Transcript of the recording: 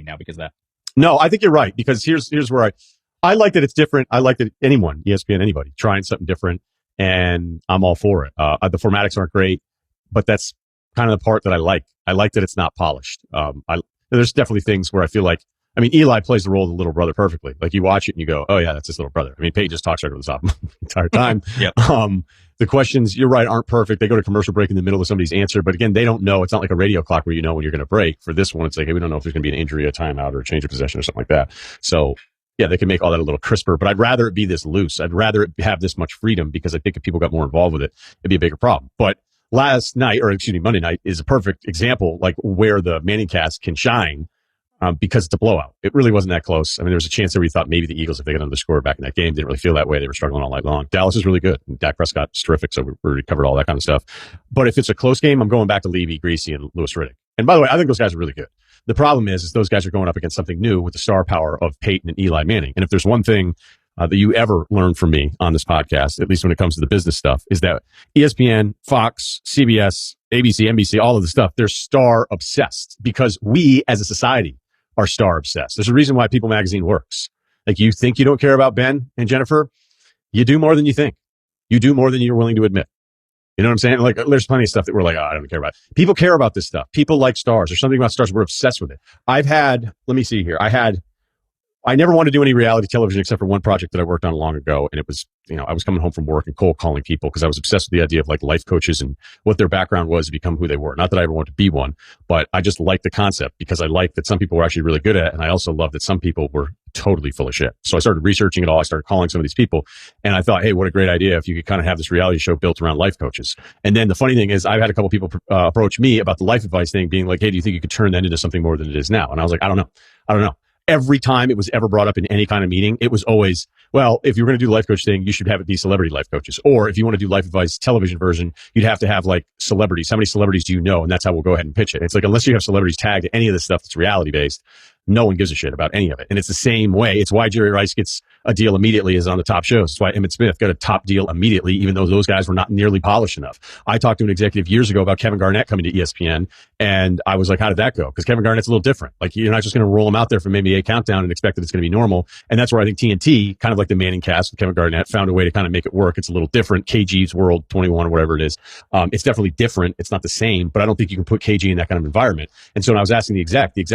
now because of that. No, I think you're right, because here's where I like that it's different. I like that anyone, ESPN, anybody trying something different, and I'm all for it. The formatics aren't great, but that's kind of the part that I like. I like that it's not polished. There's definitely things where I feel like, I mean, Eli plays the role of the little brother perfectly. Like, you watch it and you go, oh yeah, that's his little brother. I mean, Peyton just talks right over the top the entire time. Yeah. The questions, you're right, aren't perfect. They go to commercial break in the middle of somebody's answer, but again, they don't know. It's not like a radio clock where you know when you're going to break. For this one, it's like, hey, we don't know if there's going to be an injury, a timeout, or a change of possession or something like that. So yeah, they can make all that a little crisper, but I'd rather it be this loose. I'd rather it have this much freedom, because I think if people got more involved with it, it'd be a bigger problem. But Monday night is a perfect example, like where the Manning cast can shine, because it's a blowout. It really wasn't that close. I mean, there was a chance there where you thought maybe the Eagles, if they got another score back in that game, didn't really feel that way. They were struggling all night long. Dallas is really good. And Dak Prescott's terrific. So we already covered all that kind of stuff. But if it's a close game, I'm going back to Levy, Greasy, and Louis Riddick. And by the way, I think those guys are really good. The problem is those guys are going up against something new with the star power of Peyton and Eli Manning. And if there's one thing that you ever learn from me on this podcast, at least when it comes to the business stuff, is that ESPN, Fox, CBS, ABC, NBC, all of the stuff, they're star obsessed, because we as a society are star obsessed. There's a reason why People Magazine works. Like, you think you don't care about Ben and Jennifer, you do more than you think. You do more than you're willing to admit. You know what I'm saying? Like, there's plenty of stuff that we're like, oh, I don't care about. People care about this stuff. People like stars. There's something about stars. We're obsessed with it. Let me see here. I never wanted to do any reality television except for one project that I worked on long ago. And it was, I was coming home from work and cold calling people, because I was obsessed with the idea of like life coaches and what their background was to become who they were. Not that I ever wanted to be one, but I just liked the concept, because I liked that some people were actually really good at it. And I also loved that some people were totally full of shit. So I started researching it all. I started calling some of these people, and I thought, hey, what a great idea if you could kind of have this reality show built around life coaches. And then the funny thing is, I've had a couple people approach me about the life advice thing, being like, hey, do you think you could turn that into something more than it is now? And I was like, I don't know. Every time it was ever brought up in any kind of meeting, it was always, well, if you're going to do the life coach thing, you should have it be celebrity life coaches. Or if you want to do life advice television version, you'd have to have like celebrities. How many celebrities do you know? And that's how we'll go ahead and pitch it. It's like, unless you have celebrities tagged to any of the stuff that's reality based, no one gives a shit about any of it. And it's the same way. It's why Jerry Rice gets a deal immediately is on the top shows. It's why Emmitt Smith got a top deal immediately, even though those guys were not nearly polished enough. I talked to an executive years ago about Kevin Garnett coming to ESPN, and I was like, how did that go? Because Kevin Garnett's a little different. Like, you're not just going to roll him out there from maybe a countdown and expect that it's going to be normal. And that's where I think TNT, kind of like the Manning cast with Kevin Garnett, found a way to kind of make it work. It's a little different. KG's World 21 or whatever it is. It's definitely different. It's not the same, but I don't think you can put KG in that kind of environment. And so when I was asking the exec was